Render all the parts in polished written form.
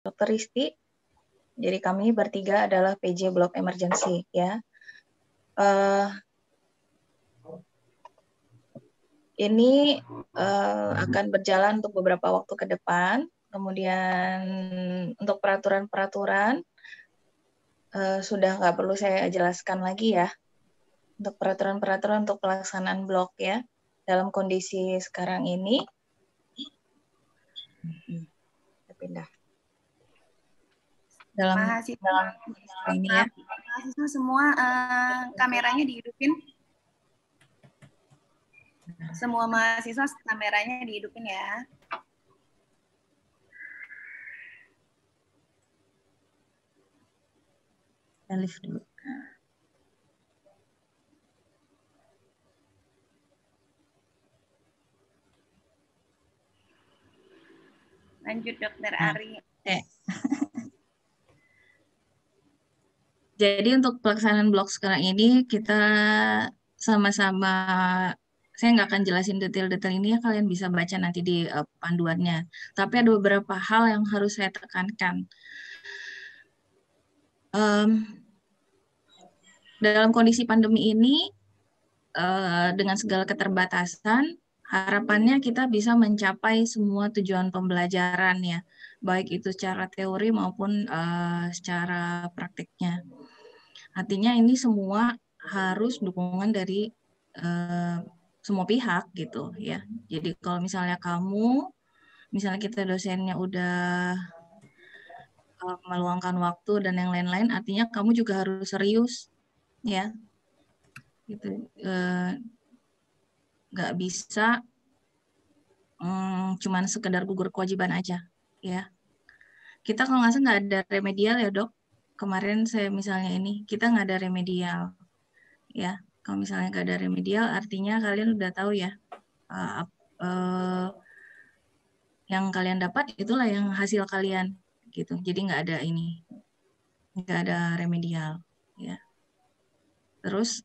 Dr. Risti. Jadi kami bertiga adalah PJ Block Emergency ya. Ini akan berjalan untuk beberapa waktu ke depan. Kemudian untuk peraturan-peraturan sudah nggak perlu saya jelaskan lagi ya. Untuk peraturan-peraturan untuk pelaksanaan blok ya. Dalam kondisi sekarang ini. Kita pindah. Mahasiswa ini ya. Mahasiswa semua kameranya dihidupin. Semua mahasiswa kameranya dihidupin ya. Lift dulu. Lanjut Dokter Ari. Jadi untuk pelaksanaan blok sekarang ini kita sama-sama, saya nggak akan jelasin detail-detail ini ya, kalian bisa baca nanti di panduannya. Tapi ada beberapa hal yang harus saya tekankan. Dalam kondisi pandemi ini, dengan segala keterbatasan, harapannya kita bisa mencapai semua tujuan pembelajaran ya, baik itu secara teori maupun secara praktiknya. Artinya ini semua harus dukungan dari semua pihak gitu ya. Jadi kalau misalnya misalnya kita dosennya udah meluangkan waktu dan yang lain-lain, artinya kamu juga harus serius ya. Gitu. Nggak bisa cuman sekedar gugur kewajiban aja ya. Kita kalau nggak salah nggak ada remedial ya dok. Kemarin saya misalnya kita nggak ada remedial ya. Kalau misalnya nggak ada remedial, artinya kalian udah tahu ya, yang kalian dapat itulah yang hasil kalian gitu. Jadi nggak ada remedial ya. Terus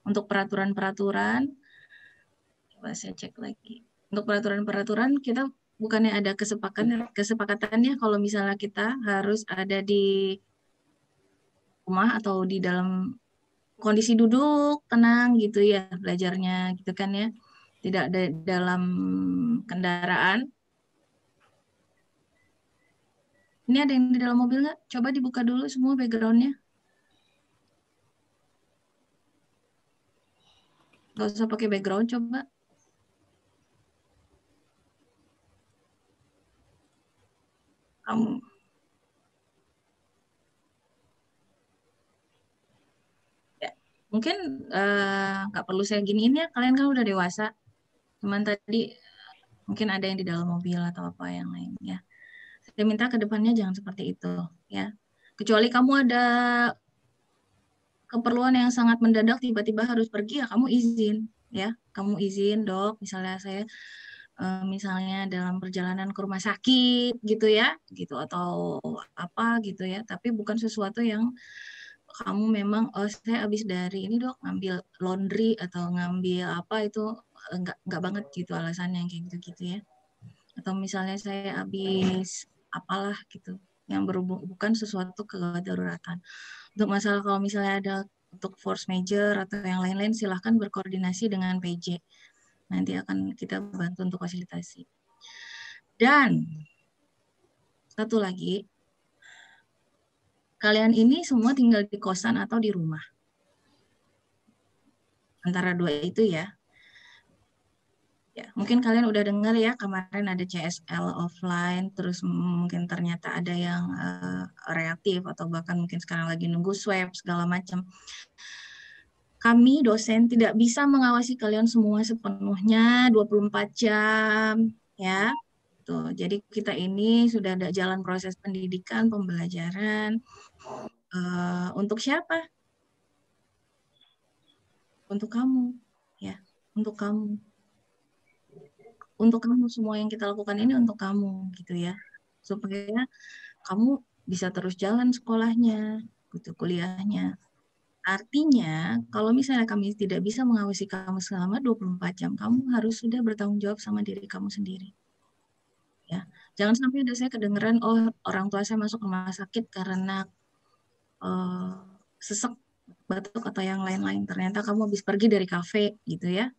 untuk peraturan-peraturan, coba saya cek lagi. Untuk peraturan-peraturan kita bukannya ada kesepakatannya kalau misalnya kita harus ada di rumah atau di dalam kondisi duduk tenang gitu ya belajarnya gitu kan ya, tidak ada dalam kendaraan. Ini ada yang di dalam mobil nggak? Coba dibuka dulu semua backgroundnya. Nggak usah pakai background coba. Kamu ya, mungkin nggak perlu saya giniin ya, kalian kan udah dewasa. Cuman tadi mungkin ada yang di dalam mobil atau apa yang lain ya. Saya minta ke depannya jangan seperti itu ya. Kecuali kamu ada keperluan yang sangat mendadak tiba-tiba harus pergi ya kamu izin ya. Kamu izin dok, misalnya saya misalnya dalam perjalanan ke rumah sakit gitu ya, gitu atau apa gitu ya. Tapi bukan sesuatu yang kamu memang saya habis dari ini dok ngambil laundry atau ngambil apa itu enggak banget gitu alasannya kayak gitu-gitu ya. Atau misalnya saya habis apalah gitu yang bukan sesuatu kedaruratan. Untuk masalah kalau misalnya ada untuk force major atau yang lain-lain silahkan berkoordinasi dengan PJ. Nanti akan kita bantu untuk fasilitasi. Dan satu lagi, kalian ini semua tinggal di kosan atau di rumah. Antara dua itu ya. Ya, mungkin kalian udah dengar ya kemarin ada CSL offline, terus mungkin ternyata ada yang reaktif atau bahkan mungkin sekarang lagi nunggu swab segala macam. Kami dosen tidak bisa mengawasi kalian semua sepenuhnya 24 jam ya. Tuh, jadi kita ini sudah ada jalan proses pendidikan, pembelajaran untuk siapa? Untuk kamu ya, untuk kamu. Untuk kamu semua yang kita lakukan ini untuk kamu gitu ya, supaya kamu bisa terus jalan sekolahnya gitu, kuliahnya. Artinya kalau misalnya kami tidak bisa mengawasi kamu selama 24 jam, kamu harus sudah bertanggung jawab sama diri kamu sendiri ya. Jangan sampai ada saya kedengeran, oh orang tua saya masuk rumah sakit karena eh, sesek, batuk atau yang lain-lain. Ternyata kamu habis pergi dari kafe gitu ya.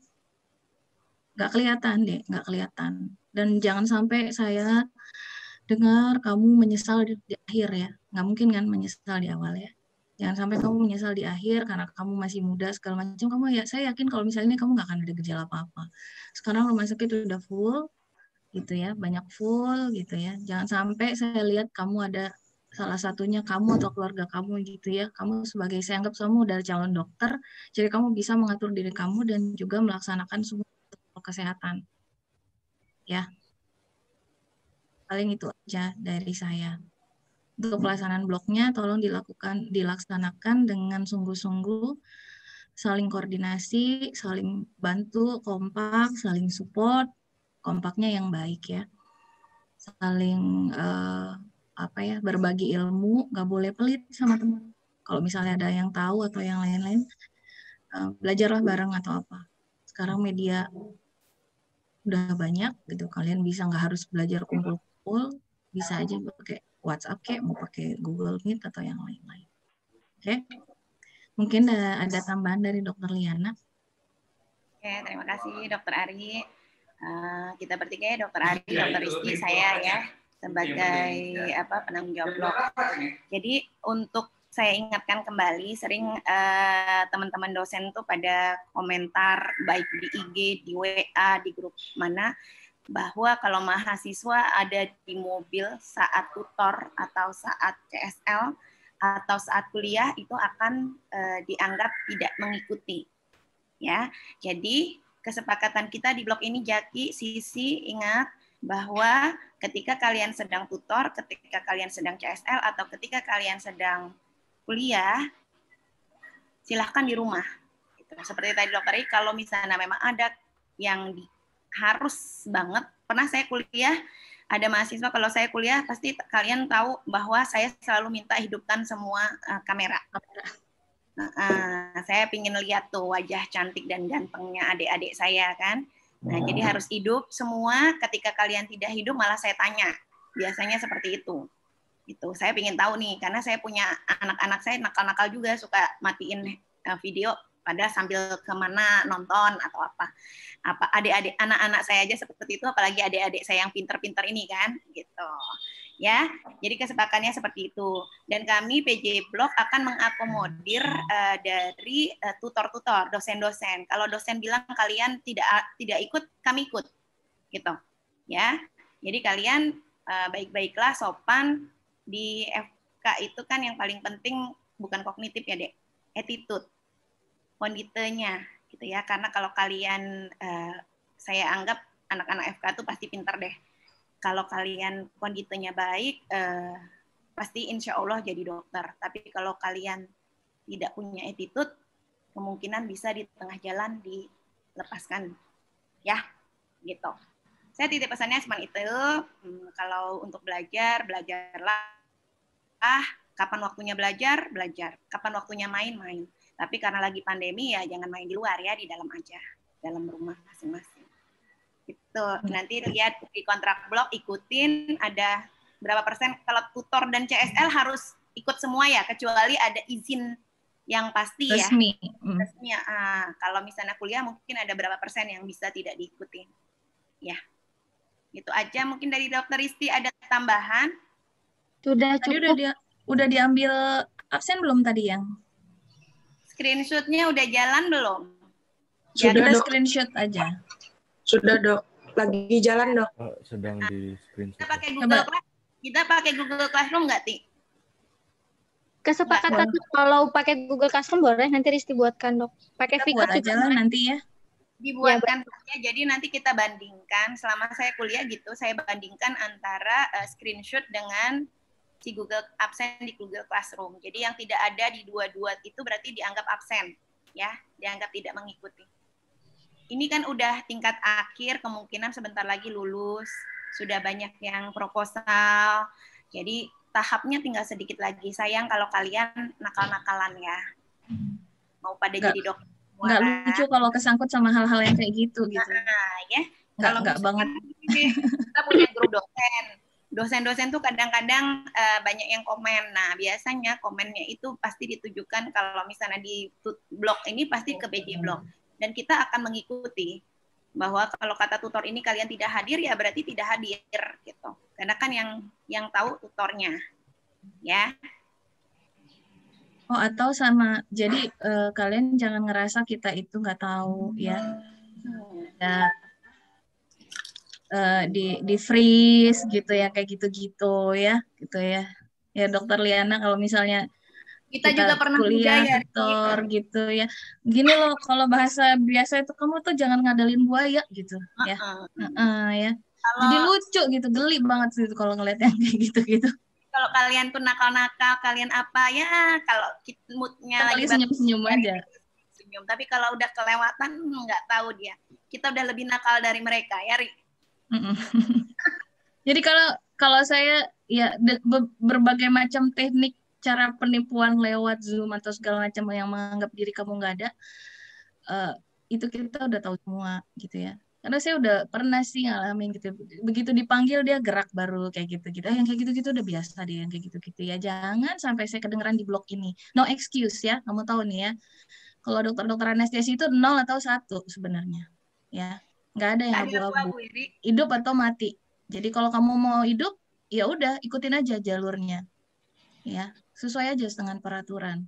Nggak kelihatan deh, nggak kelihatan. Dan jangan sampai saya dengar kamu menyesal di akhir ya. Nggak mungkin kan menyesal di awal ya. Jangan sampai kamu menyesal di akhir karena kamu masih muda segala macam. Kamu ya, saya yakin kalau misalnya kamu nggak akan ada gejala apa-apa. Sekarang rumah sakit udah full gitu ya, banyak full gitu ya. Jangan sampai saya lihat kamu ada salah satunya kamu atau keluarga kamu gitu ya. Kamu sebagai saya anggap kamu udah calon dokter, jadi kamu bisa mengatur diri kamu dan juga melaksanakan semua protokol kesehatan. Ya, paling itu aja dari saya. Untuk pelaksanaan bloknya tolong dilaksanakan dengan sungguh-sungguh, saling koordinasi, saling bantu, kompak, saling support, kompaknya yang baik ya. Saling apa ya, berbagi ilmu, nggak boleh pelit sama teman. Kalau misalnya ada yang tahu atau yang lain-lain, belajarlah bareng atau apa. Sekarang media udah banyak gitu, kalian bisa nggak harus belajar kumpul-kumpul, bisa aja pakai WhatsApp kayak mau pakai Google Meet atau yang lain-lain. Oke, mungkin ada tambahan dari Dokter Liana. Oke, terima kasih Dokter Ari. Kita bertiga ya, Dokter Ari, Dokter Rizky, saya ya sebagai penanggung jawab blog. Jadi untuk saya ingatkan kembali, sering teman-teman dosen tuh pada komentar baik di IG, di WA, di grup mana, bahwa kalau mahasiswa ada di mobil saat tutor atau saat CSL atau saat kuliah itu akan dianggap tidak mengikuti. Ya, jadi kesepakatan kita di blog ini, Jaki, Sisi, ingat bahwa ketika kalian sedang tutor, ketika kalian sedang CSL, atau ketika kalian sedang kuliah, silahkan di rumah. Seperti tadi Dokter Ri, kalau misalnya memang ada yang harus banget, pernah saya kuliah, ada mahasiswa, kalau saya kuliah, pasti kalian tahu bahwa saya selalu minta hidupkan semua kamera. Saya pingin lihat tuh wajah cantik dan gantengnya adik-adik saya kan. Nah, jadi harus hidup semua. Ketika kalian tidak hidup, malah saya tanya. Biasanya seperti itu. Itu saya pingin tahu nih, karena saya punya anak-anak saya nakal-nakal juga, suka matiin video pada sambil kemana nonton atau apa adik-adik anak-anak saya aja seperti itu, apalagi adik-adik saya yang pinter-pinter ini kan gitu ya. Jadi kesepakatannya seperti itu, dan kami PJ Blog akan mengakomodir dari tutor-tutor, dosen-dosen. Kalau dosen bilang kalian tidak ikut, kami ikut gitu ya. Jadi kalian baik-baiklah, sopan. Di FK itu kan yang paling penting bukan kognitif ya Dek, attitude, konditenya gitu ya. Karena kalau kalian saya anggap anak-anak FK itu pasti pintar deh. Kalau kalian konditenya baik, pasti insya Allah jadi dokter. Tapi kalau kalian tidak punya attitude, kemungkinan bisa di tengah jalan dilepaskan ya gitu. Saya titip pesannya cuma itu. Kalau untuk belajarlah. Kapan waktunya belajar, belajar. Kapan waktunya main, main. Tapi karena lagi pandemi ya jangan main di luar ya, di dalam aja, dalam rumah masing-masing. Gitu. Nanti lihat di kontrak blog, ikutin ada berapa persen. Kalau tutor dan CSL harus ikut semua ya, kecuali ada izin yang pasti ya. Resmi. Resmi ya. Kalau misalnya kuliah mungkin ada berapa persen yang bisa tidak diikuti. Ya. Itu aja. Mungkin dari Dokter Risti ada tambahan. Sudah cukup. Tadi udah diambil absen belum tadi yang? Screenshotnya udah jalan belum? Sudah, Dok. Screenshot aja. Sudah, Dok. Lagi jalan, Dok. Sedang di screenshot. Kita pakai Google Classroom nggak, Ti? Kesepakatan kalau pakai Google Classroom boleh, nanti Risti buatkan, Dok. Pakai Kita buat aja lah nanti ya. Dibuatkan ya, jadi nanti kita bandingkan. Selama saya kuliah gitu, saya bandingkan antara screenshot dengan si Google absen di Google Classroom. Jadi yang tidak ada di dua-dua itu berarti dianggap absen, ya, dianggap tidak mengikuti. Ini kan udah tingkat akhir, kemungkinan sebentar lagi lulus, sudah banyak yang proposal. Jadi tahapnya tinggal sedikit lagi. Sayang kalau kalian nakal-nakalan ya, mau pada jadi dokter. Nggak lucu kalau kesangkut sama hal-hal yang kayak gitu. Nah, ya. Nggak banget. Kita punya grup dosen. dosen-dosen tuh kadang-kadang banyak yang komen. Nah, biasanya komennya itu pasti ditujukan kalau misalnya di blog ini pasti ke PJ Blog. Dan kita akan mengikuti bahwa kalau kata tutor ini kalian tidak hadir, ya berarti tidak hadir gitu. Karena kan yang tahu tutornya. Ya. Oh, atau sama. Jadi kalian jangan ngerasa kita itu nggak tahu ya. Ya di freeze gitu ya, kayak gitu-gitu ya, gitu ya. Ya Dokter Liana, kalau misalnya Kita juga pernah kuliah ya, tutor gitu ya. Gini loh, kalau bahasa biasa itu kamu tuh jangan ngadalin buaya gitu ya. Ya. Jadi lucu gitu, geli banget sih kalau ngeliat yang kayak gitu-gitu. Kalau kalian tuh nakal-nakal, kalian apa ya? Kalau moodnya lagi senyum-senyum aja. Senyum. Tapi kalau udah kelewatan nggak tahu dia. Kita udah lebih nakal dari mereka ya, Ri. Jadi kalau saya ya berbagai macam teknik cara penipuan lewat Zoom atau segala macam yang menganggap diri kamu nggak ada, itu kita udah tahu semua gitu ya. Karena saya udah pernah sih ngalamin gitu. Begitu dipanggil dia gerak baru kayak gitu-gitu. Yang kayak gitu-gitu udah biasa deh yang kayak gitu-gitu ya. Jangan sampai saya kedengeran di blog ini. No excuse ya. Kamu tahu nih ya. Kalau dokter-dokter anestesi itu 0 atau 1 sebenarnya. Ya. Nggak ada yang abu-abu. Hidup atau mati. Jadi kalau kamu mau hidup, ya udah ikutin aja jalurnya. Ya, sesuai aja dengan peraturan.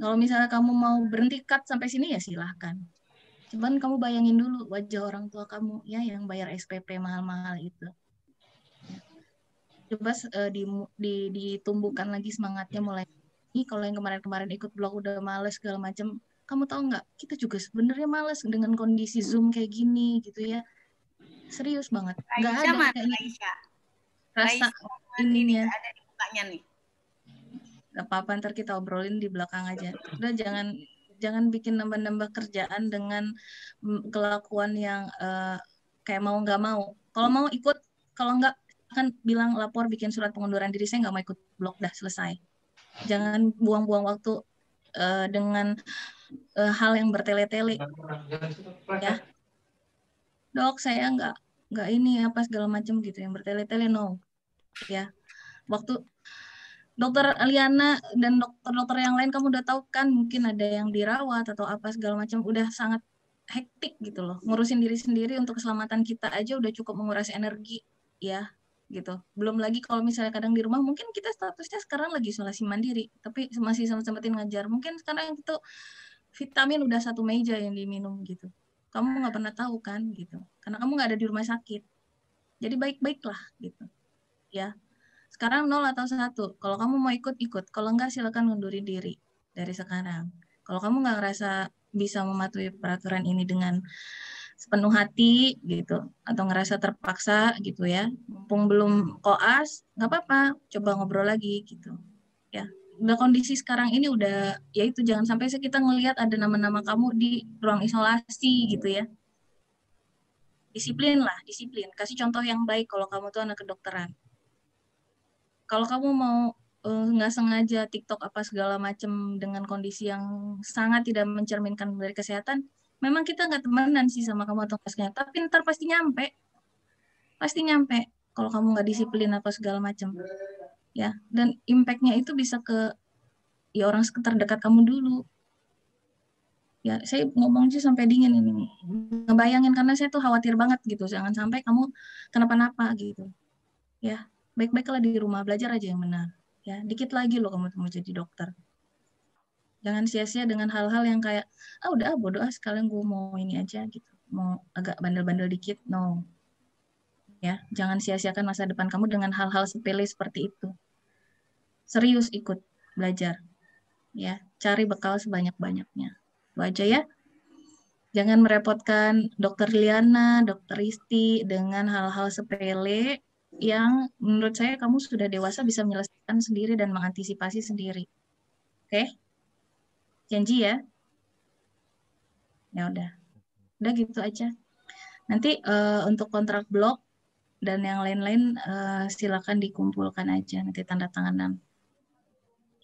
Kalau misalnya kamu mau berhenti cut sampai sini ya silahkan. Cuman kamu bayangin dulu wajah orang tua kamu ya yang bayar SPP mahal-mahal itu. Coba ditumbuhkan lagi semangatnya mulai ini. Kalau yang kemarin-kemarin ikut blog udah males segala macam, kamu tahu nggak? Kita juga sebenarnya males dengan kondisi Zoom kayak gini gitu ya. Serius banget. Nggak ada kayaknya rasa ininya. Ada di mukanya nih. Gak apa-apa, ntar kita obrolin di belakang aja. Udah jangan bikin nambah-nambah kerjaan dengan kelakuan yang kayak mau nggak mau. Kalau mau ikut, kalau nggak kan bilang lapor, bikin surat pengunduran diri, saya nggak mau ikut blog, dah selesai. Jangan buang-buang waktu dengan hal yang bertele-tele. Ya, dok saya nggak ini apa segala macam gitu yang bertele-tele, no. Ya, waktu Dokter Liana dan dokter-dokter yang lain kamu udah tahu kan, mungkin ada yang dirawat atau apa segala macam, udah sangat hektik gitu loh. Ngurusin diri sendiri untuk keselamatan kita aja udah cukup menguras energi ya gitu. Belum lagi kalau misalnya kadang di rumah, mungkin kita statusnya sekarang lagi isolasi mandiri, tapi masih sempetin ngajar. Mungkin sekarang itu vitamin udah 1 meja yang diminum gitu. Kamu nggak pernah tahu kan gitu. Karena kamu nggak ada di rumah sakit. Jadi baik-baiklah gitu. Ya. Sekarang 0 atau 1. Kalau kamu mau ikut. Kalau enggak silakan ngundurin diri dari sekarang. Kalau kamu nggak ngerasa bisa mematuhi peraturan ini dengan sepenuh hati gitu, atau ngerasa terpaksa gitu ya, mumpung belum koas, nggak apa-apa, coba ngobrol lagi gitu. Ya, udah kondisi sekarang ini udah, ya itu jangan sampai kita ngelihat ada nama-nama kamu di ruang isolasi gitu ya. Disiplin lah, disiplin. Kasih contoh yang baik kalau kamu tuh anak kedokteran. Kalau kamu mau nggak sengaja TikTok apa segala macam dengan kondisi yang sangat tidak mencerminkan dari kesehatan, memang kita nggak temenan sih sama kamu atau enggak, tapi ntar pasti nyampe kalau kamu nggak disiplin apa segala macam ya. Dan impact-nya itu bisa ke ya orang sekitar dekat kamu dulu ya. Saya ngomong sih sampai dingin ini, ngebayangin, karena saya tuh khawatir banget gitu, jangan sampai kamu kenapa-napa gitu ya. Baik-baiklah di rumah, belajar aja yang benar ya. Dikit lagi loh kamu mau jadi dokter. Jangan sia-sia dengan hal-hal yang kayak udah bodoh sekalian gue mau ini aja gitu, mau agak bandel-bandel dikit. No ya, jangan sia-siakan masa depan kamu dengan hal-hal sepele seperti itu. Serius ikut belajar ya, cari bekal sebanyak-banyaknya. Itu aja ya. Jangan merepotkan dokter Liana, dokter Risti dengan hal-hal sepele yang menurut saya kamu sudah dewasa bisa menyelesaikan sendiri dan mengantisipasi sendiri. Oke? Janji ya? Ya udah gitu aja. Nanti untuk kontrak blog dan yang lain-lain silakan dikumpulkan aja nanti tanda tanganan.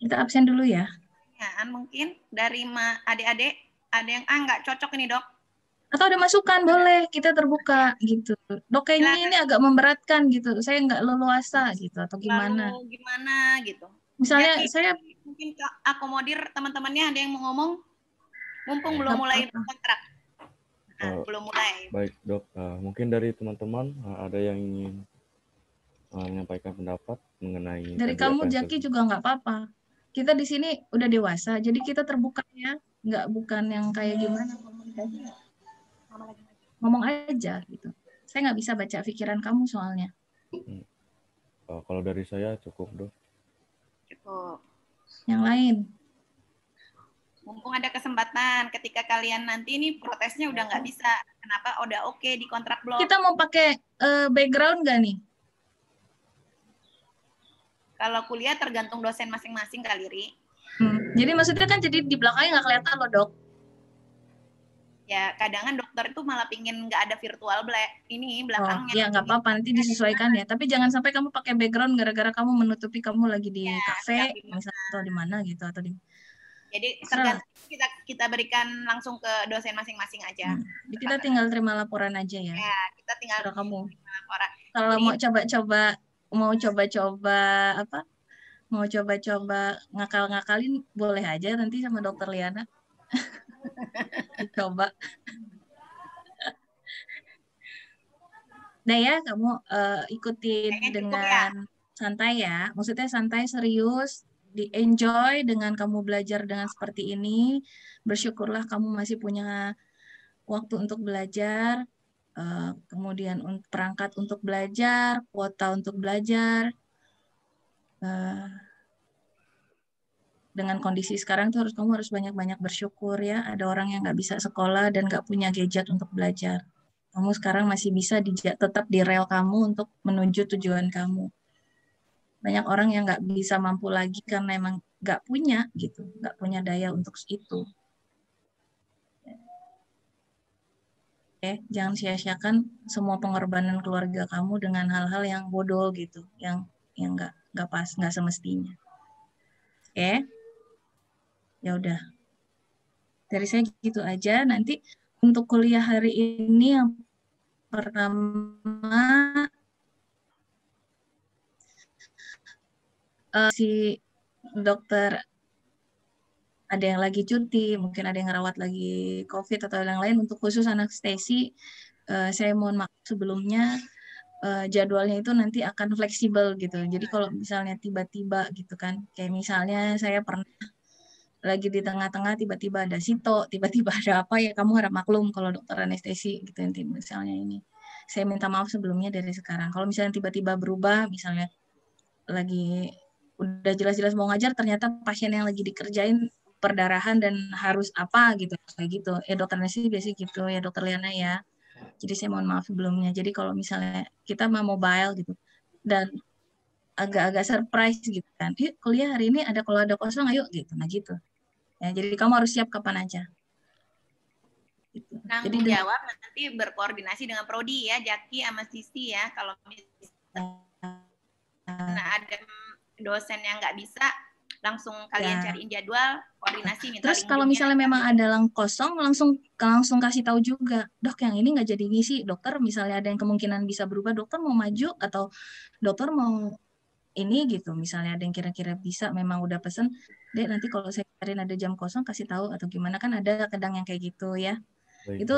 Kita absen dulu ya. Ya, mungkin dari adik-adik ada yang nggak cocok ini dok. Atau ada masukan, boleh kita terbuka gitu. Dok, kayaknya ini agak memberatkan gitu. Saya nggak leluasa gitu atau gimana. Lalu gimana gitu. Misalnya Jaki saya mungkin akomodir teman-temannya, ada yang mau ngomong, mumpung belum nggak mulai apa-apa. kontrak. Eh, Belum mulai. Baik dok, mungkin dari teman-teman ada yang ingin menyampaikan pendapat mengenai Dari tadi apa kamu yang Jaki sudah. juga nggak apa-apa. Kita di sini udah dewasa, jadi kita terbuka ya. Nggak bukan yang kayak gimana komunikasinya. Ngomong aja gitu. Saya nggak bisa baca pikiran kamu soalnya. Kalau dari saya cukup dok. Cukup. Yang lain. Mumpung ada kesempatan, ketika kalian nanti ini protesnya udah nggak bisa. Kenapa udah oke di kontrak blok? Kita mau pakai background nggak nih? Kalau kuliah tergantung dosen masing-masing kali, Ri. Jadi maksudnya kan jadi di belakangnya nggak kelihatan loh dok. Ya, kadang dokter itu malah pingin nggak ada virtual ini Oh, belakangnya. ya nggak apa-apa, nanti disesuaikan ya. Tapi jangan sampai kamu pakai background gara-gara kamu menutupi kamu lagi di kafe, misalnya atau di mana gitu atau di. Jadi Serah. tergantung kita berikan langsung ke dosen masing-masing aja. Jadi kita tinggal terima laporan aja ya. Ya, kita tinggal Serah kamu. terima laporan. Kalau Jadi, mau coba-coba apa? Mau coba-coba ngakal-ngakalin boleh aja nanti sama dokter Liana. Dicoba. Nah ya, kamu ikutin kayaknya cukup ya. dengan santai ya. Maksudnya santai, serius, di-enjoy dengan kamu belajar dengan seperti ini. Bersyukurlah kamu masih punya waktu untuk belajar, kemudian perangkat untuk belajar, kuota untuk belajar. Dengan kondisi sekarang tuh kamu harus banyak-banyak bersyukur ya. Ada orang yang nggak bisa sekolah dan nggak punya gadget untuk belajar. Kamu sekarang masih bisa tetap di rel kamu untuk menuju tujuan kamu. Banyak orang yang nggak bisa mampu lagi karena emang nggak punya gitu, nggak punya daya untuk itu. Jangan sia-siakan semua pengorbanan keluarga kamu dengan hal-hal yang bodoh gitu, yang nggak pas, nggak semestinya. Ya udah. Dari saya gitu aja. Nanti untuk kuliah hari ini yang pertama si dokter ada yang lagi cuti, mungkin ada yang ngerawat lagi COVID atau yang lain. Untuk khusus anestesi, saya mohon maaf sebelumnya, jadwalnya itu nanti akan fleksibel gitu. Jadi kalau misalnya tiba-tiba gitu kan, kayak misalnya saya pernah lagi di tengah-tengah tiba-tiba ada sito, tiba-tiba ada apa ya kamu harap maklum kalau dokter anestesi gitu nanti misalnya ini. Saya minta maaf sebelumnya dari sekarang. Kalau misalnya tiba-tiba berubah, misalnya lagi udah jelas-jelas mau ngajar ternyata pasien yang lagi dikerjain perdarahan dan harus apa gitu kayak gitu. Dokter anestesi biasanya gitu ya dokter Liana ya. Jadi saya mohon maaf sebelumnya. Jadi kalau misalnya kita mau mobile gitu dan agak-agak surprise gitu kan. Kuliah hari ini kalau ada kosong ayo gitu. Nah gitu. Ya, jadi kamu harus siap kapan aja. Gitu. Tanggung jawab nanti berkoordinasi dengan prodi ya, Jaki sama Sisi ya. Kalau ada dosen yang nggak bisa, langsung kalian cariin jadwal, koordinasi minta. Terus kalau misalnya memang ada kosong, langsung kasih tahu juga, dok yang ini nggak jadi ngisi, dokter misalnya ada yang kemungkinan bisa berubah, dokter mau maju atau dokter mau ini gitu, misalnya ada yang kira-kira bisa, memang udah pesen, dek nanti kalau saya cariin ada jam kosong kasih tahu atau gimana, kan ada kadang yang kayak gitu ya. Baik, itu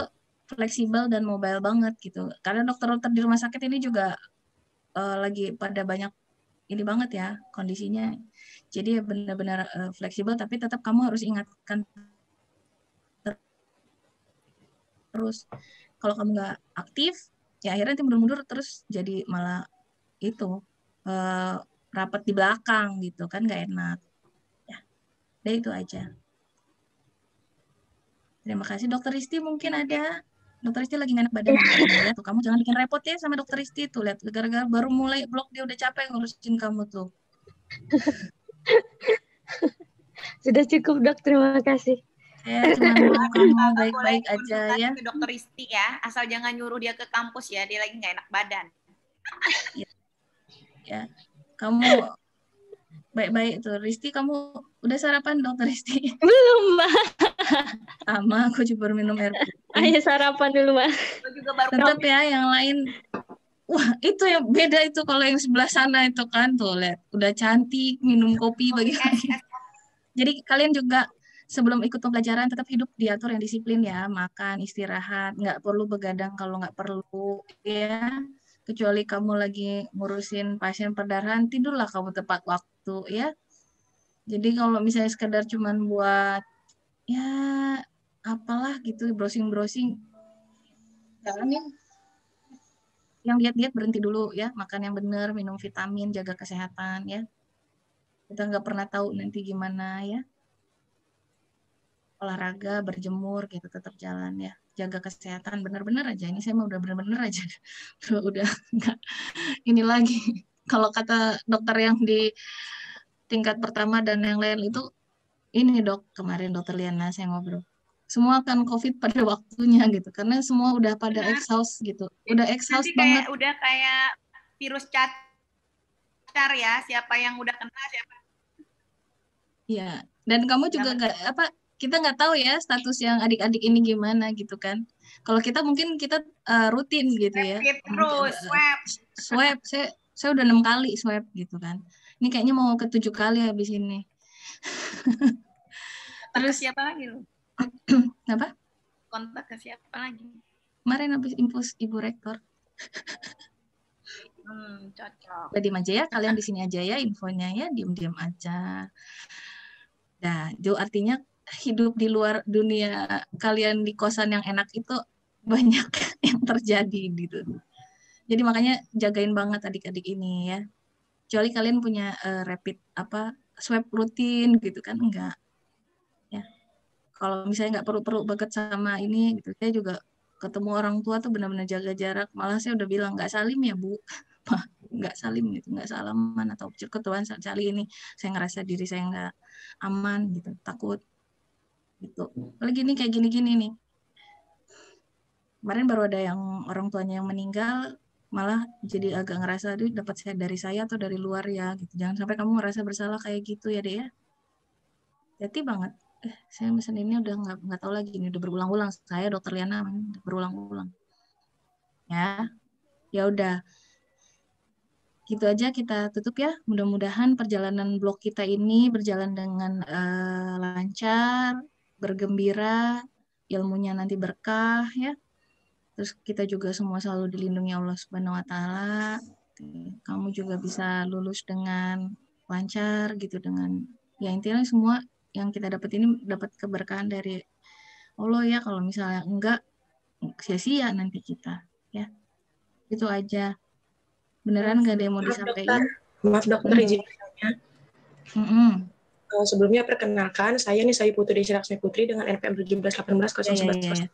fleksibel dan mobile banget gitu. Karena dokter-dokter di rumah sakit ini juga lagi pada banyak ini banget ya kondisinya. Jadi ya benar-benar fleksibel, tapi tetap kamu harus ingatkan terus. Kalau kamu nggak aktif, ya akhirnya nanti mundur-mundur terus jadi malah itu rapat di belakang gitu kan, nggak enak. Ya, udah itu aja. Terima kasih Dokter Risti, mungkin ada. Dokter Risti lagi nggak enak badan ya. Tuh, kamu jangan bikin repot ya sama Dokter Risti tuh. Lihat gara-gara baru mulai blog dia udah capek ngurusin kamu tuh. Sudah cukup dok, terima kasih. Saya cuma mau kamu baik-baik aja ya. Ke Dokter Risti ya, asal jangan nyuruh dia ke kampus ya, dia lagi nggak enak badan. Ya, kamu Baik-baik tuh. Risti, kamu udah sarapan, Dokter Risti? Belum, Mbak. Sama, aku juga baru minum air putih. Ayo sarapan dulu, Mbak. Aku juga baru Tetap ya, yang lain. Wah, itu yang beda itu kalau yang sebelah sana itu kan. Tuh, lihat. Udah cantik, minum kopi pagi-pagi. Jadi kalian juga sebelum ikut pembelajaran tetap hidup diatur yang disiplin ya. Makan, istirahat. Nggak perlu begadang kalau nggak perlu ya. Kecuali kamu lagi ngurusin pasien perdarahan, tidurlah kamu tepat waktu ya. Jadi kalau misalnya sekedar cuman buat ya apalah gitu, browsing-browsing, jalanin. Yang diet-diet berhenti dulu ya, makan yang benar, minum vitamin, jaga kesehatan ya. Kita nggak pernah tahu nanti gimana ya. Olahraga, berjemur gitu, tetap jalan ya. Jaga kesehatan benar-benar aja. Ini saya mau udah benar-benar aja. Udah nggak ini lagi. Kalau kata dokter yang di tingkat pertama dan yang lain itu, ini dok, kemarin dokter Liana saya ngobrol. Semua kan COVID pada waktunya gitu, karena semua udah pada exhaust gitu. Udah exhaust nanti banget. kayak udah kayak virus cacar ya, siapa yang udah kena siapa. Iya, dan kamu juga nggak apa, kita nggak tahu ya status yang adik-adik ini gimana gitu kan. Kalau kita mungkin kita rutin gitu ya. Terus Swab, saya udah 6 kali swab gitu kan. Ini kayaknya mau ke 7 kali habis ini. Terus siapa lagi lu? Apa? Kontak ke siapa lagi? Kemarin habis infus Ibu Rektor. Cocok. Udah diem aja ya, kalian di sini aja ya infonya ya, diem-diem aja. Nah, itu artinya hidup di luar dunia kalian di kosan yang enak itu banyak yang terjadi gitu. Jadi makanya jagain banget adik-adik ini ya. Kecuali kalian punya rapid swab rutin gitu kan, enggak. Ya. Kalau misalnya nggak perlu banget sama ini gitu, saya juga ketemu orang tua tuh benar-benar jaga jarak. Malah saya udah bilang nggak salim ya Bu, nggak salim gitu, nggak salaman atau ketuaan sekali ini. Saya ngerasa diri saya nggak aman gitu, takut gitu. Apalagi ini kayak gini-gini nih. Kemarin baru ada yang orang tuanya yang meninggal, malah jadi agak ngerasa, aduh dapat saya dari saya atau dari luar ya gitu. Jangan sampai kamu ngerasa bersalah kayak gitu ya deh ya. Hati banget. Saya mesen ini udah nggak tahu lagi, ini udah berulang-ulang. Saya Dokter Liana udah berulang-ulang. Ya udah. Gitu aja kita tutup ya. Mudah-mudahan perjalanan blog kita ini berjalan dengan lancar, bergembira, ilmunya nanti berkah ya. Terus kita juga semua selalu dilindungi Allah Subhanahu wa taala. Kamu juga bisa lulus dengan lancar gitu, dengan ya intinya semua yang kita dapat ini dapat keberkahan dari Allah ya. Kalau misalnya enggak, sia-sia nanti kita ya. Itu aja. Beneran nggak ada yang mau disampaikan? Maaf dokter, izin bertanya. Sebelumnya perkenalkan, saya Putri Desi Laksmi Putri dengan NPM 1718 011.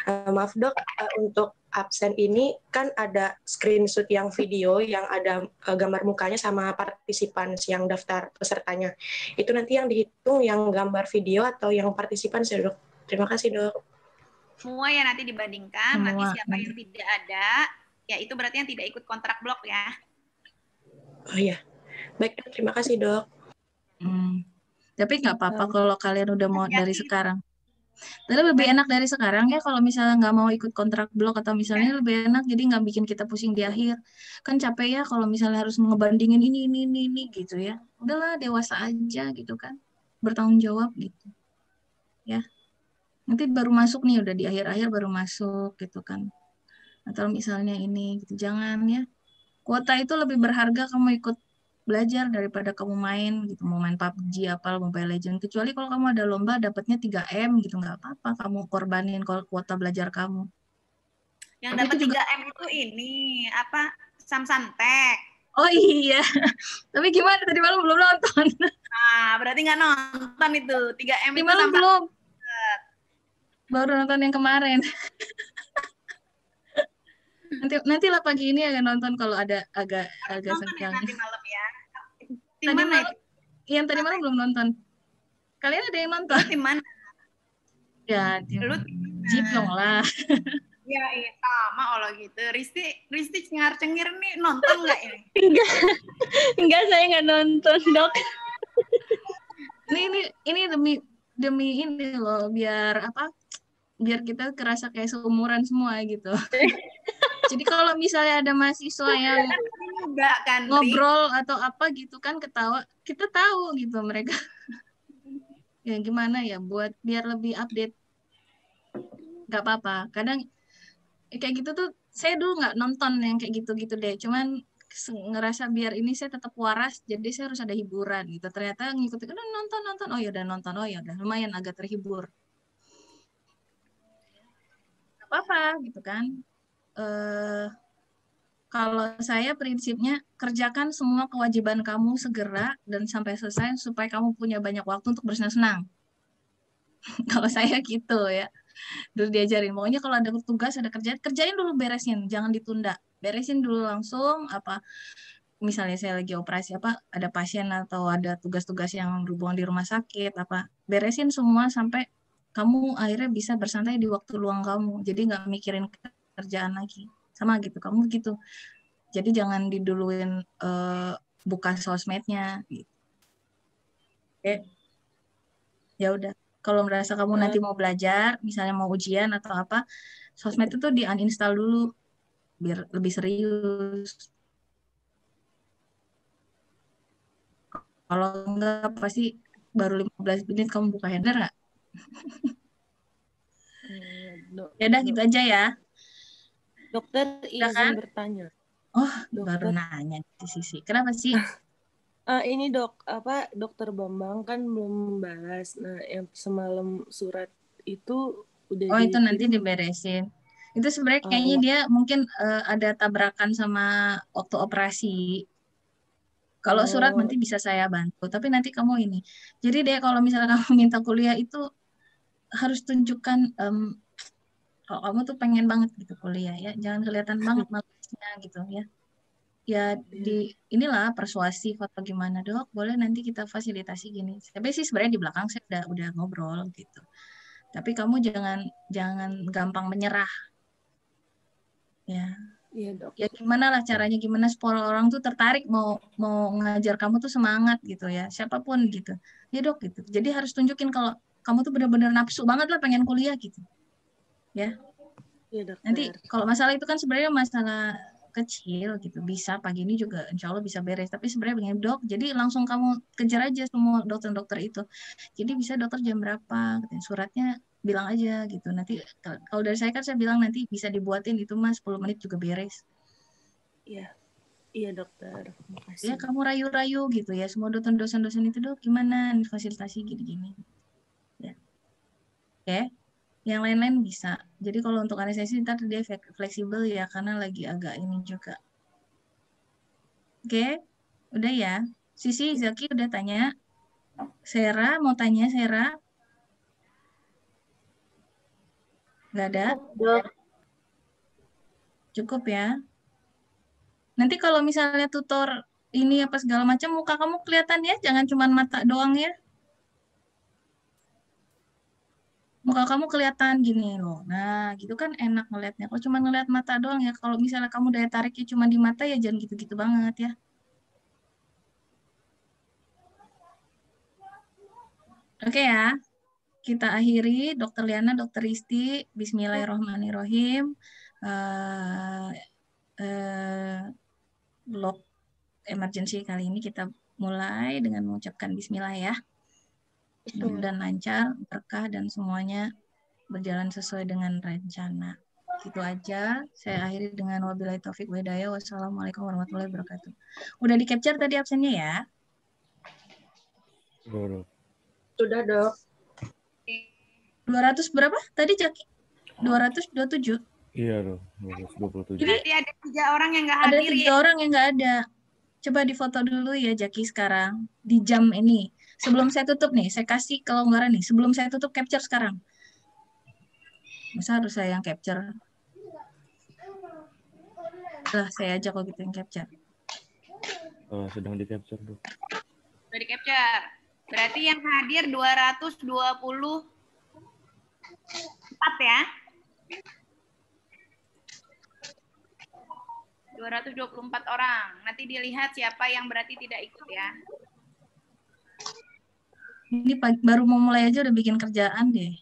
Maaf dok, untuk absen ini kan ada screenshot yang video yang ada gambar mukanya sama partisipan yang daftar pesertanya. Itu nanti yang dihitung yang gambar video atau yang partisipan sih dok? Terima kasih dok. Semua ya nanti dibandingkan, Semua. nanti siapa yang tidak ada, ya itu berarti yang tidak ikut kontrak blok ya. Oh iya, baik dok, terima kasih dok. Tapi nggak apa-apa kalau kalian udah mau dari sekarang. Tapi lebih enak dari sekarang ya kalau misalnya nggak mau ikut kontrak blok, atau misalnya lebih enak jadi nggak bikin kita pusing di akhir. Kan capek ya kalau misalnya harus ngebandingin ini gitu ya. Udahlah dewasa aja gitu kan. Bertanggung jawab gitu. Ya. Nanti baru masuk nih, udah di akhir-akhir baru masuk gitu kan. Atau misalnya ini gitu, jangan ya. Kuota itu lebih berharga kamu ikut belajar daripada kamu main gitu, mau main PUBG apa Mobile Legends. Kecuali kalau kamu ada lomba dapatnya 3M gitu, nggak apa-apa kamu korbanin kalau kuota belajar kamu. Yang dapat 3M itu ini apa? Samsantek. Oh iya. Tapi gimana, tadi malam belum nonton. Nah, berarti nggak nonton itu. 3M Tadi itu malam belum. Baru nonton yang kemarin. Nanti lah pagi ini akan nonton kalau ada agak senggang. Nanti malam ya. Tadi malam, yang tadi malam belum nonton. Kalian ada yang nonton? Tim mana? Ya, tim Jipyong lah. Iya, iya, sama kalau gitu. Risti cengar-cengir nih, nonton nggak ini? Enggak, saya nggak nonton, Dok. Ini demi ini loh, biar apa? Biar kita kerasa kayak seumuran semua gitu. Jadi kalau misalnya ada mahasiswa yang Enggak kan, Ri? ngobrol atau apa gitu kan ketawa, kita tahu gitu mereka. Ya gimana ya buat biar lebih update. Nggak apa-apa. Kadang kayak gitu tuh saya dulu nggak nonton yang kayak gitu-gitu deh. Cuman ngerasa biar ini saya tetap waras, jadi saya harus ada hiburan gitu. Ternyata ngikutin, nonton, oh ya udah nonton, oh ya udah lumayan agak terhibur. Gak apa-apa gitu kan. Kalau saya prinsipnya kerjakan semua kewajiban kamu segera dan sampai selesai supaya kamu punya banyak waktu untuk bersenang-senang. Kalau saya gitu ya. Dulu diajarin, pokoknya kalau ada tugas, ada kerjaan, kerjain dulu, beresin, jangan ditunda. Beresin dulu langsung, apa misalnya saya lagi operasi, apa ada pasien atau ada tugas-tugas yang berhubungan di rumah sakit, apa beresin semua sampai kamu akhirnya bisa bersantai di waktu luang kamu. Jadi nggak mikirin kerjaan lagi. Sama gitu, kamu gitu. Jadi jangan diduluin buka sosmednya. Gitu. Oke. Ya udah. Kalau merasa kamu nanti mau belajar, misalnya mau ujian atau apa, sosmed itu di uninstall dulu biar lebih serius. Kalau enggak pasti baru 15 menit kamu buka handler nggak? Ya udah gitu aja ya. Dokter Udah izin kan? bertanya. Oh, baru Dokter. nanya di sisi. Kenapa sih? Ini Dokter Bambang kan belum membalas. Nah, yang semalam surat itu udah Oh, itu nanti dikirim. diberesin. Itu sebenarnya kayaknya dia mungkin ada tabrakan sama waktu operasi. Kalau surat nanti bisa saya bantu, tapi nanti kamu ini. Jadi deh kalau misalnya kamu minta kuliah itu harus tunjukkan kalau kamu tuh pengen banget gitu kuliah ya, jangan kelihatan banget malesnya gitu ya. Ya di inilah persuasif atau gimana, Dok, boleh nanti kita fasilitasi gini. Tapi sih sebenarnya di belakang saya udah ngobrol gitu. Tapi kamu jangan gampang menyerah. Ya. Iya, Dok. Ya gimana lah caranya, gimana supaya orang tuh tertarik mau ngajar kamu tuh semangat gitu ya, siapapun gitu. Ya Dok gitu. Jadi harus tunjukin kalau kamu tuh benar-benar nafsu banget lah pengen kuliah gitu. Ya. Iya, Dokter. Nanti kalau masalah itu kan sebenarnya masalah kecil gitu, bisa pagi ini juga insya Allah bisa beres, tapi sebenarnya pengen Dok, jadi langsung kamu kejar aja semua dokter-dokter itu, jadi bisa dokter jam berapa, suratnya bilang aja gitu, nanti kalau dari saya kan saya bilang nanti bisa dibuatin itu mas 10 menit juga beres. Iya Dokter, Ya makasih. kamu rayu-rayu gitu ya, semua dosen-dosen itu Dok gimana fasilitasi gini-gini ya. Oke. Yang lain-lain bisa. Jadi kalau untuk anestesi ntar dia fleksibel ya karena lagi agak ini juga. Oke, udah ya. Sisi, Zaki udah tanya. Sera mau tanya Sera? Nggak ada? Cukup ya. Nanti kalau misalnya tutor ini apa segala macam muka kamu kelihatan ya, jangan cuma mata doang ya. Muka kamu kelihatan gini loh. Nah, gitu kan enak ngeliatnya. Kalau cuma ngeliat mata doang ya, kalau misalnya kamu daya tariknya cuma di mata ya jangan gitu-gitu banget ya. Oke ya, kita akhiri. Dokter Liana, Dokter Risti, Bismillahirrohmanirrohim. Blok emergency kali ini kita mulai dengan mengucapkan Bismillah ya. Mudah-mudahan lancar, berkah, dan semuanya berjalan sesuai dengan rencana. Gitu aja. Saya akhiri dengan wabillahi taufik wa hidayah. Wassalamualaikum warahmatullahi wabarakatuh. Udah di capture tadi absennya ya? Sudah, Dok. 200 berapa? Tadi Jaki? 227? Iya dong, 227. Berarti ada 3 orang yang nggak Ada hadir 3 ya? orang yang nggak ada. Coba difoto dulu ya Jaki sekarang. Di jam ini. Sebelum saya tutup nih, saya kasih kelonggaran nih. Sebelum saya tutup capture sekarang. Masa harus saya yang capture? Lah, saya aja kalau gitu yang capture. Sedang di capture, Dok. Sudah di capture. Berarti yang hadir 224 ya? 224 orang. Nanti dilihat siapa yang berarti tidak ikut ya. Ini baru mau mulai aja udah bikin kerjaan deh.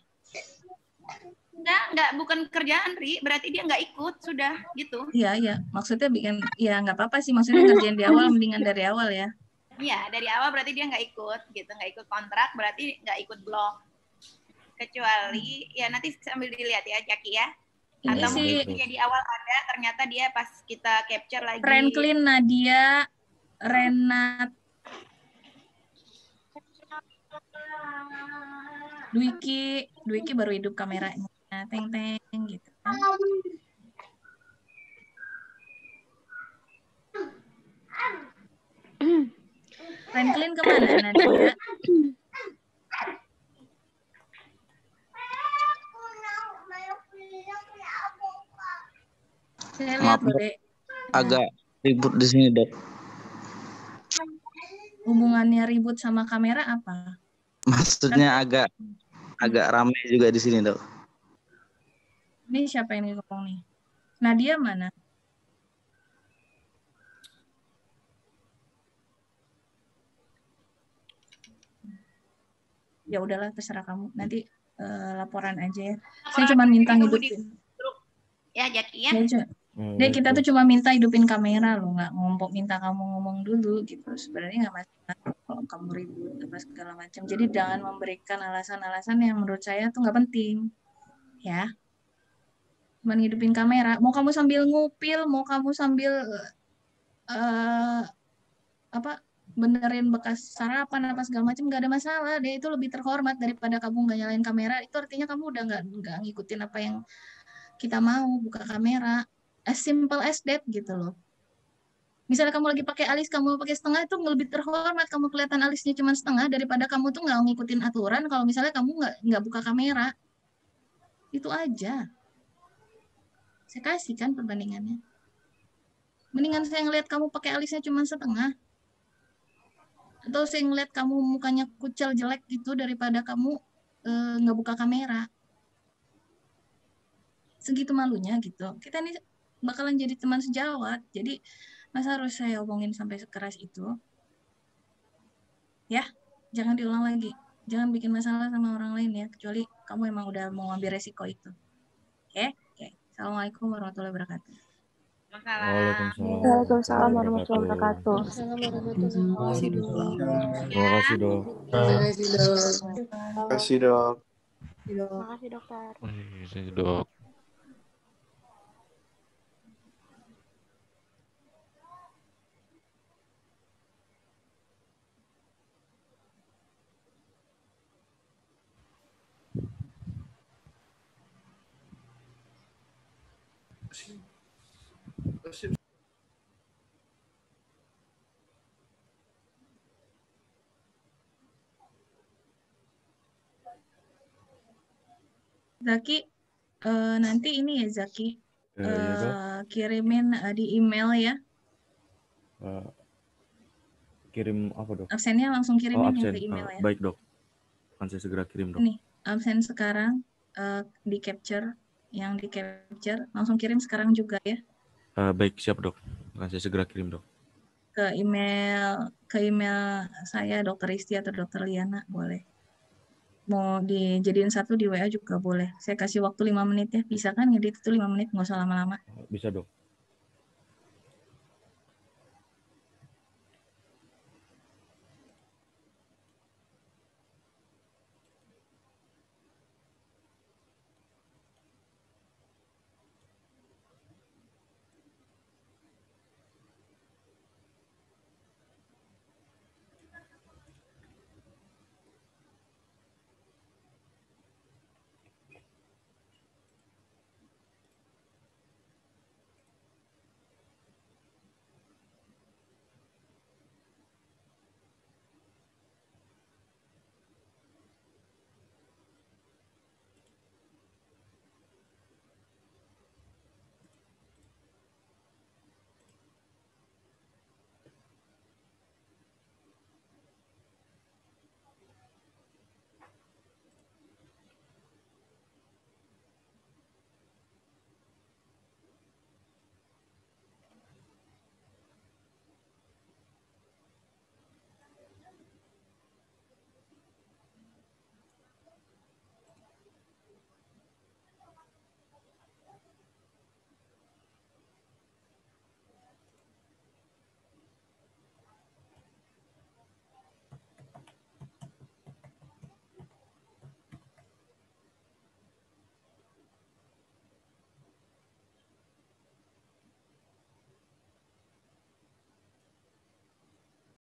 Enggak, bukan kerjaan, Ri. Berarti dia nggak ikut, sudah gitu. Iya. Maksudnya bikin, ya nggak apa-apa sih. Maksudnya ngerjain di awal, mendingan dari awal ya. Iya, dari awal berarti dia nggak ikut, gitu. Nggak ikut kontrak, berarti nggak ikut blok. Kecuali, ya nanti sambil dilihat ya, Jaki ya. Ini Atau sih mungkin dia di awal ada, ternyata dia pas kita capture lagi. Franklin, Nadia, Renat, Dwiki baru hidup kameranya. Teng gitu kan. Franklin kemana Nadia? Saya lihat Maaf, Dek. agak ribut di sini, Dok. Hubungannya ribut sama kamera apa? Maksudnya agak ramai juga di sini, Dok. Ini siapa yang ngomong nih? Nadia mana? Ya udahlah, terserah kamu. Nanti laporan aja ya. Saya cuma minta hidupin. Ya, Jaki ya. Dek, kita tuh cuma minta hidupin kamera loh, nggak minta kamu ngomong dulu gitu. Sebenarnya nggak masalah kalau kamu ribut apa segala macam. Jadi jangan memberikan alasan-alasan yang menurut saya tuh nggak penting, ya. Cuma hidupin kamera. Mau kamu sambil ngupil, mau kamu sambil benerin bekas sarapan apa segala macam, nggak ada masalah. Deh, itu lebih terhormat daripada kamu nggak nyalain kamera. Itu artinya kamu udah nggak ngikutin apa yang kita mau, buka kamera. As simple as that gitu loh. Misalnya kamu lagi pakai alis, kamu pakai setengah, itu lebih terhormat kamu kelihatan alisnya cuma setengah daripada kamu tuh nggak ngikutin aturan kalau misalnya kamu nggak buka kamera. Itu aja. Saya kasih kan perbandingannya. Mendingan saya ngeliat kamu pakai alisnya cuma setengah. Atau saya ngeliat kamu mukanya kucel jelek gitu daripada kamu nggak buka kamera. Segitu malunya gitu. Kita ini bakalan jadi teman sejawat. Jadi masa harus saya omongin sampai sekeras itu? Ya, jangan diulang lagi. Jangan bikin masalah sama orang lain ya, kecuali kamu emang udah mau ambil resiko itu. Oke? Assalamualaikum warahmatullahi wabarakatuh. Waalaikumsalam warahmatullahi wabarakatuh. Terima kasih, Dok. Terima kasih, Dok. Terima kasih, Dok. Terima kasih, Dok. Terima kasih, dokter. Terima Dok. Zaki, nanti ini ya Zaki, Iya, Dok. kirimin di email ya. Kirim apa, Dok? Absennya langsung kirimin absen. ya ke email ya. Baik, Dok. Akan saya segera kirim, Dok. Nih, absen sekarang di capture, yang di capture langsung kirim sekarang juga ya. Baik, siap, Dok. Akan saya segera kirim, Dok. Ke email saya Dr. Isti atau Dr. Liana boleh. Mau dijadiin satu di WA juga boleh. Saya kasih waktu 5 menit ya. Bisa kan ngedit itu 5 menit, nggak usah lama-lama. Bisa, Dok.